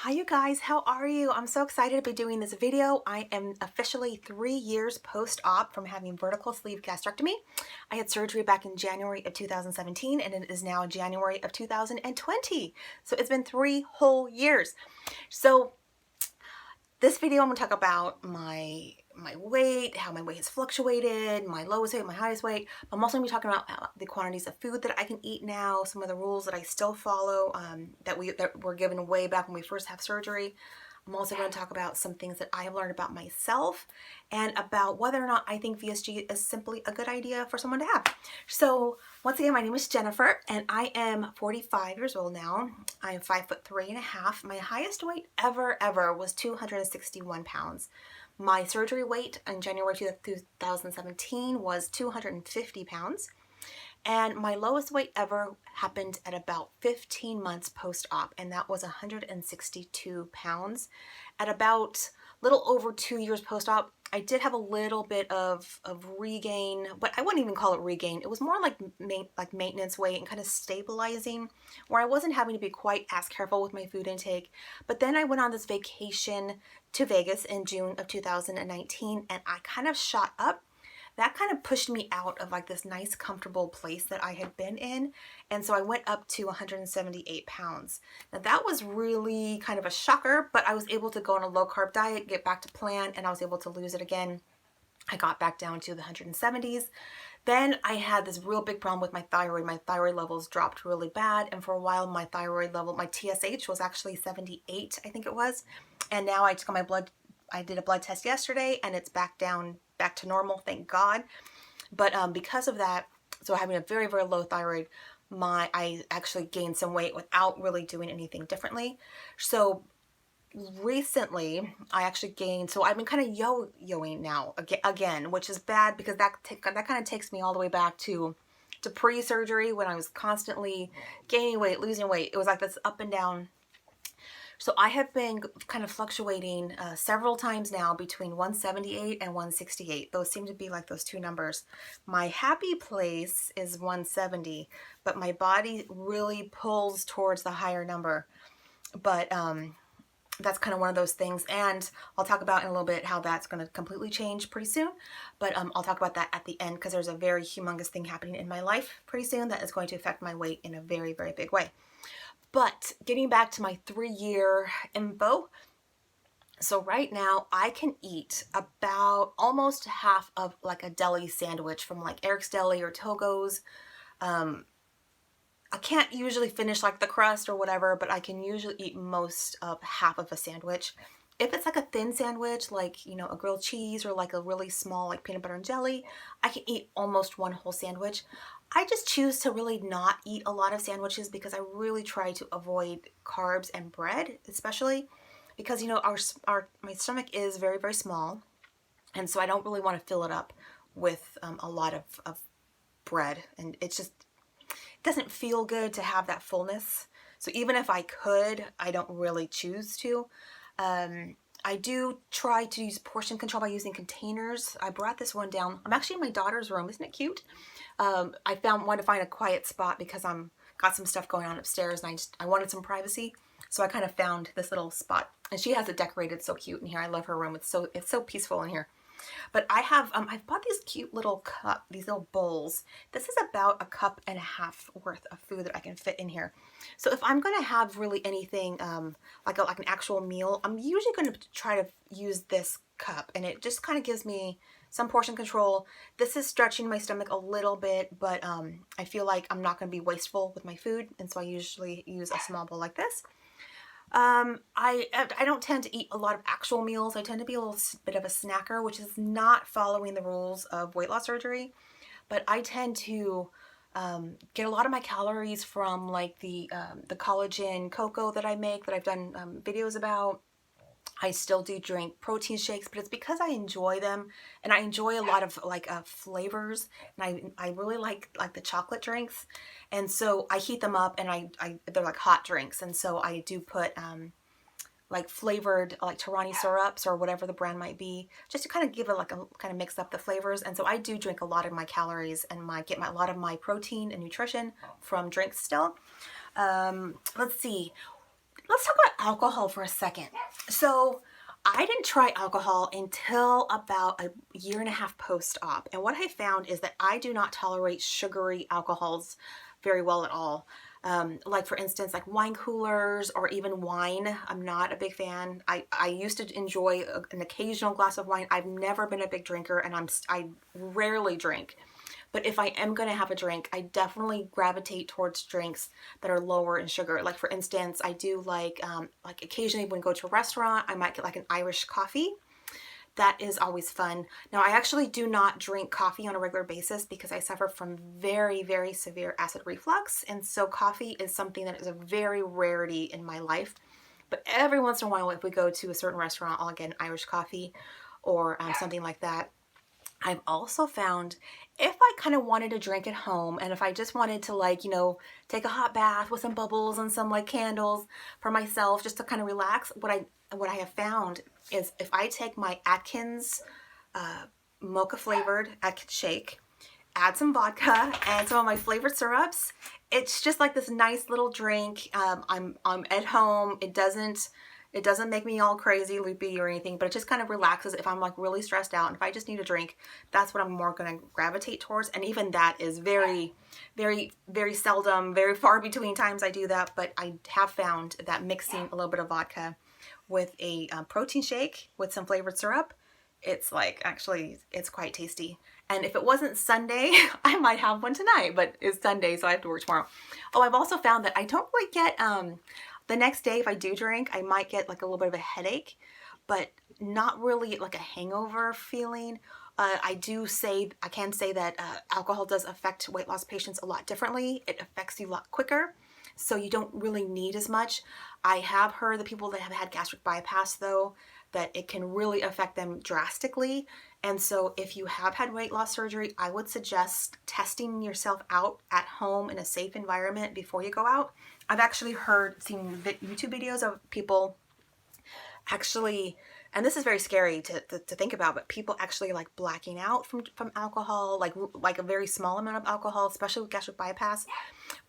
Hi you guys, how are you? I'm so excited to be doing this video. I am officially 3 years post-op from having vertical sleeve gastrectomy. I had surgery back in January of 2017 and it is now January of 2020. So it's been 3 whole years. So this video I'm going to talk about my weight, how my weight has fluctuated, my lowest weight, my highest weight. I'm also going to be talking about the quantities of food that I can eat now, some of the rules that I still follow that were given way back when we first have surgery. I'm also going to talk about some things that I have learned about myself and about whether or not I think VSG is simply a good idea for someone to have. So once again, my name is Jennifer and I am 45 years old now. I am 5'3.5". My highest weight ever was 261 pounds. My surgery weight in January 2017 was 250 pounds. And my lowest weight ever happened at about 15 months post-op, and that was 162 pounds. At about a little over 2 years post-op, I did have a little bit of regain, but I wouldn't even call it regain. It was more like maintenance weight and kind of stabilizing, where I wasn't having to be quite as careful with my food intake. But then I went on this vacation to Vegas in June of 2019, and I kind of shot up. That kind of pushed me out of like this nice comfortable place that I had been in, and so I went up to 178 pounds. Now that was really kind of a shocker, but I was able to go on a low carb diet, get back to plan, and I was able to lose it again. I got back down to the 170s. Then I had this real big problem with my thyroid. My thyroid levels dropped really bad, and for a while my thyroid level, my TSH was actually 78, I think it was. And now I took my blood, I did a blood test yesterday and it's back to normal, thank God. But because of that, so having a very low thyroid, I actually gained some weight without really doing anything differently. So recently I actually gained, so I've been kind of yo-yoing now again, which is bad because that kind of takes me all the way back to pre-surgery when I was constantly gaining weight, losing weight. It was like this up and down. So I have been kind of fluctuating several times now between 178 and 168. Those seem to be like those two numbers. My happy place is 170, but my body really pulls towards the higher number. But that's kind of one of those things, and I'll talk about in a little bit how that's going to completely change pretty soon, but I'll talk about that at the end because there's a very humongous thing happening in my life pretty soon that is going to affect my weight in a very big way. But getting back to my 3-year info, so right now I can eat about almost half of like a deli sandwich from like Eric's Deli or Togo's. I can't usually finish like the crust or whatever, but I can usually eat most of half of a sandwich. If it's like a thin sandwich, like, you know, a grilled cheese or like a really small like peanut butter and jelly, I can eat almost one whole sandwich. I just choose to really not eat a lot of sandwiches because I really try to avoid carbs and bread, especially because, you know, my stomach is very small, and so I don't really want to fill it up with a lot of bread, and it doesn't feel good to have that fullness. So even if I could, I don't really choose to. I do try to use portion control by using containers. I brought this one down. I'm actually in my daughter's room. Isn't it cute? I wanted to find a quiet spot because got some stuff going on upstairs and I wanted some privacy. So I kind of found this little spot, and she has it decorated so cute in here. I love her room. It's so peaceful in here. But I've bought these cute little these little bowls. This is about 1.5 cups worth of food that I can fit in here. So if I'm going to have really anything like an actual meal, I'm usually going to try to use this cup, and it just kind of gives me some portion control. This is stretching my stomach a little bit, but I feel like I'm not going to be wasteful with my food, and so I usually use a small bowl like this. I don't tend to eat a lot of actual meals. I tend to be a little bit of a snacker, which is not following the rules of weight loss surgery, but I tend to get a lot of my calories from like the collagen cocoa that I make, that I've done videos about. I still do drink protein shakes, but it's because I enjoy them, and I enjoy a lot of like flavors, and I really like the chocolate drinks, and so I heat them up, and they're like hot drinks, and so I do put like flavored like Torani syrups or whatever the brand might be, just to kind of give it like a kind of mix up the flavors. And so I do drink a lot of my calories and a lot of my protein and nutrition from drinks still. Let's see. Let's talk about alcohol for a second. So I didn't try alcohol until about a year and a half post-op. And what I found is that I do not tolerate sugary alcohols very well at all. Like for instance, like wine coolers or even wine. I'm not a big fan. I used to enjoy an occasional glass of wine. I've never been a big drinker, and I rarely drink. But if I am going to have a drink, I definitely gravitate towards drinks that are lower in sugar. Like for instance, I do like occasionally when I go to a restaurant, I might get like an Irish coffee. That is always fun. Now, I actually do not drink coffee on a regular basis because I suffer from very, very severe acid reflux. And so coffee is something that is a very rarity in my life. But every once in a while, if we go to a certain restaurant, I'll get an Irish coffee or something like that. I've also found if I kind of wanted to drink at home, and if I just wanted to, like, you know, take a hot bath with some bubbles and some like candles for myself just to kind of relax, what I have found is if I take my Atkins mocha flavored Atkins shake, add some vodka and some of my flavored syrups, it's just like this nice little drink. I'm at home. It doesn't make me all crazy, loopy or anything, but it just kind of relaxes if I'm like really stressed out. And if I just need a drink, that's what I'm more going to gravitate towards. And even that is very, very, very seldom, very far between times I do that. But I have found that mixing a little bit of vodka with a protein shake with some flavored syrup, it's like, actually, it's quite tasty. And if it wasn't Sunday, I might have one tonight, but it's Sunday, so I have to work tomorrow. Oh, I've also found that I don't really get, the next day, if I do drink, I might get like a little bit of a headache, but not really like a hangover feeling. I can say that alcohol does affect weight loss patients a lot differently. It affects you a lot quicker, so you don't really need as much. I have heard that people that have had gastric bypass, though, that it can really affect them drastically. And so if you have had weight loss surgery, I would suggest testing yourself out at home in a safe environment before you go out. I've actually seen YouTube videos of people actually, and this is very scary to think about, but people actually like blacking out from alcohol, like a very small amount of alcohol, especially with gastric bypass,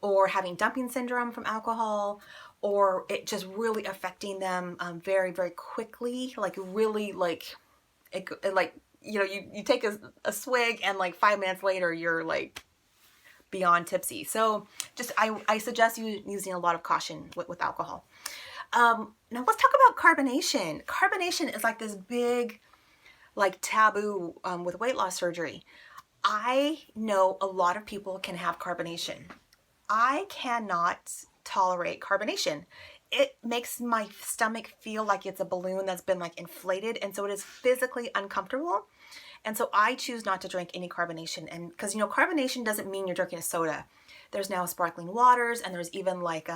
or having dumping syndrome from alcohol, or it just really affecting them very, very quickly, like really like, you know, you take a swig and like 5 minutes later you're like beyond tipsy. So just I suggest you using a lot of caution with alcohol. Now let's talk about carbonation. Carbonation is like this big like taboo with weight loss surgery. I know a lot of people can have carbonation. I cannot tolerate carbonation. It makes my stomach feel like it's a balloon that's been like inflated, and so it is physically uncomfortable. And so I choose not to drink any carbonation. And because, you know, carbonation doesn't mean you're drinking a soda. There's now sparkling waters, and there's even like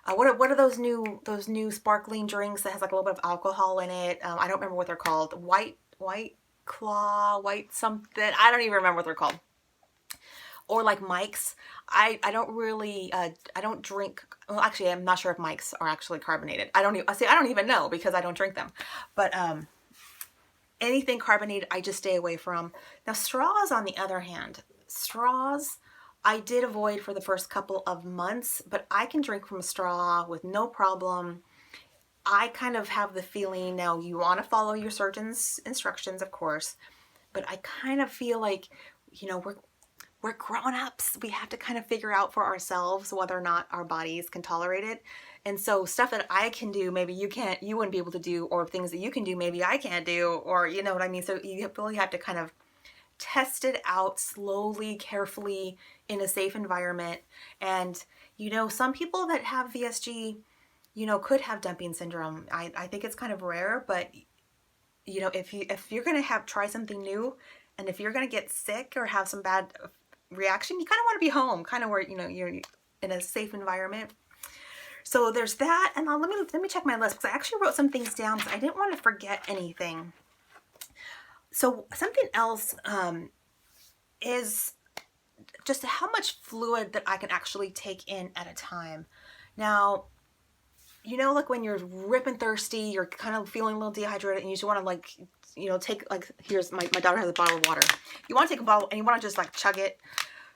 what are those new sparkling drinks that has like a little bit of alcohol in it? I don't remember what they're called. White Claw, white something. I don't even remember what they're called. Or like Mike's. I don't really I don't drink. Well, actually, I'm not sure if Mike's are actually carbonated. I don't even know because I don't drink them. But anything carbonated, I just stay away from. Now, straws, on the other hand, straws, I did avoid for the first couple of months, but I can drink from a straw with no problem. I kind of have the feeling, now you want to follow your surgeon's instructions, of course, but I kind of feel like, you know, we're grown-ups. We have to kind of figure out for ourselves whether or not our bodies can tolerate it. And so stuff that I can do, maybe you wouldn't be able to do, or things that you can do, maybe I can't do, or you know what I mean? So you really have to kind of test it out slowly, carefully, in a safe environment. And, you know, some people that have VSG, you know, could have dumping syndrome. I think it's kind of rare, but, you know, if you're going to try something new, and if you're going to get sick or have some bad reaction, you kind of want to be home, kind of where, you know, you're in a safe environment. So there's that. And now let me check my list, because I actually wrote some things down because I didn't want to forget anything. So something else is just how much fluid that I can actually take in at a time. Now, you know, like when you're ripping thirsty, you're kind of feeling a little dehydrated, and you just want to, like, you know, take, like, here's my daughter has a bottle of water. You want to take a bottle and you want to just like chug it.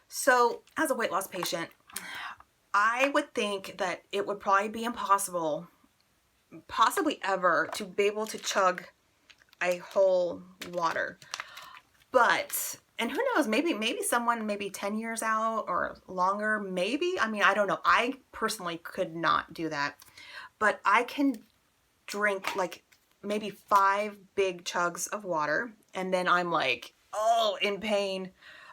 So as a weight loss patient, I would think that it would probably be impossible, possibly ever, to be able to chug a whole water. But, and who knows, maybe someone maybe 10 years out or longer, maybe. I mean, I don't know. I personally could not do that. But I can drink like maybe 5 big chugs of water, and then I'm like, oh, in pain.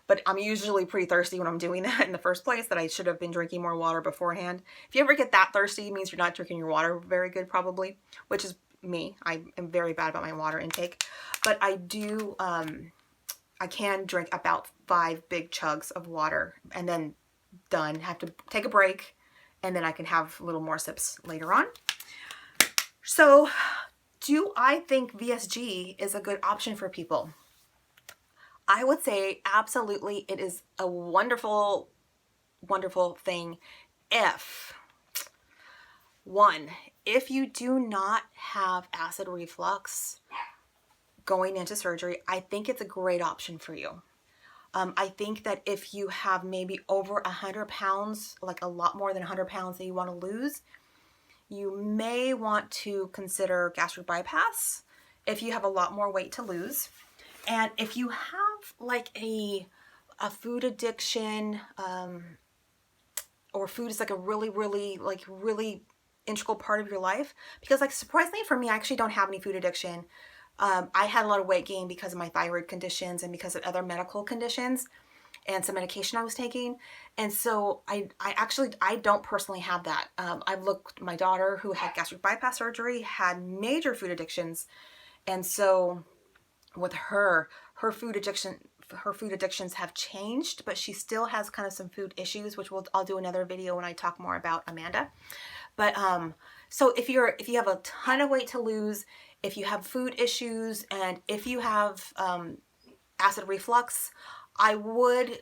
But I'm usually pretty thirsty when I'm doing that in the first place, that I should have been drinking more water beforehand. If you ever get that thirsty, it means you're not drinking your water very good, probably, which is me. I am very bad about my water intake. But I do, I can drink about 5 big chugs of water and then done. Have to take a break, and then I can have a little more sips later on. So, do I think VSG is a good option for people? I would say absolutely it is a wonderful, wonderful thing if, one, if you do not have acid reflux going into surgery, I think it's a great option for you. I think that if you have maybe over 100 pounds, like a lot more than 100 pounds that you want to lose, you may want to consider gastric bypass if you have a lot more weight to lose. And if you have like a food addiction, or food is like a really integral part of your life, because like surprisingly for me, I actually don't have any food addiction. I had a lot of weight gain because of my thyroid conditions and because of other medical conditions and some medication I was taking. And so I don't personally have that. I've looked, my daughter who had gastric bypass surgery had major food addictions. And so with her food addictions have changed, but she still has kind of some food issues, which I'll do another video when I talk more about Amanda. But so if you have a ton of weight to lose, if you have food issues, and if you have acid reflux, I would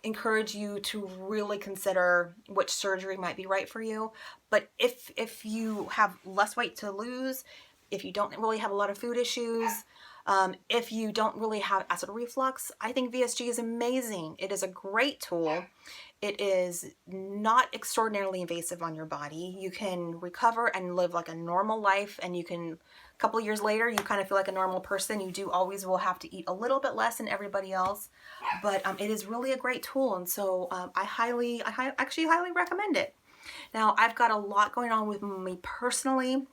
encourage you to really consider which surgery might be right for you. But if you have less weight to lose, if you don't really have a lot of food issues, if you don't really have acid reflux, I think VSG is amazing. It is a great tool. It is not extraordinarily invasive on your body. You can recover and live like a normal life, and you can, a couple of years later, you kind of feel like a normal person. You do always will have to eat a little bit less than everybody else, but it is really a great tool, and so I actually highly recommend it. Now, I've got a lot going on with me personally.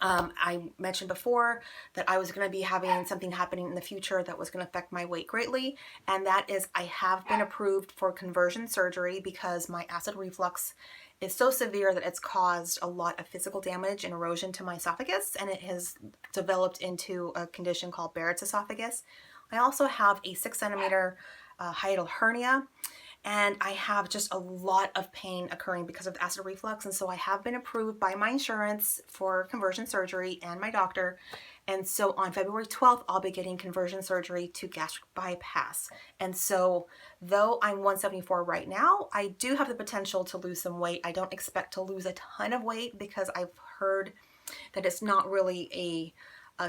I mentioned before that I was going to be having something happening in the future that was going to affect my weight greatly, and that is I have been approved for conversion surgery because my acid reflux is so severe that it's caused a lot of physical damage and erosion to my esophagus, and it has developed into a condition called Barrett's esophagus. I also have a 6-centimeter hiatal hernia, and I have just a lot of pain occurring because of acid reflux. And so I have been approved by my insurance for conversion surgery and my doctor. And so on February 12th, I'll be getting conversion surgery to gastric bypass. And so though I'm 174 right now, I do have the potential to lose some weight. I don't expect to lose a ton of weight because I've heard that it's not really a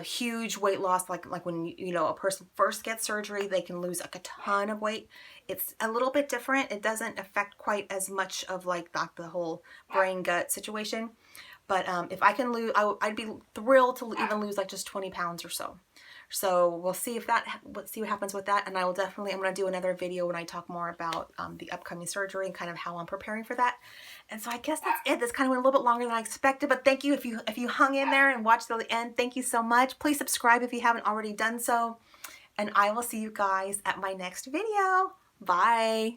huge weight loss like when a person first gets surgery, they can lose like a ton of weight. It's a little bit different. It doesn't affect quite as much of like the whole brain gut situation. But if I can lose, I'd be thrilled to even lose like just 20 pounds or so. So we'll see see what happens with that. And I'm going to do another video when I talk more about the upcoming surgery and kind of how I'm preparing for that. And so I guess that's it. This kind of went a little bit longer than I expected, but thank you if you hung in there and watched till the end. Thank you so much. Please subscribe if you haven't already done so. And I will see you guys at my next video. Bye.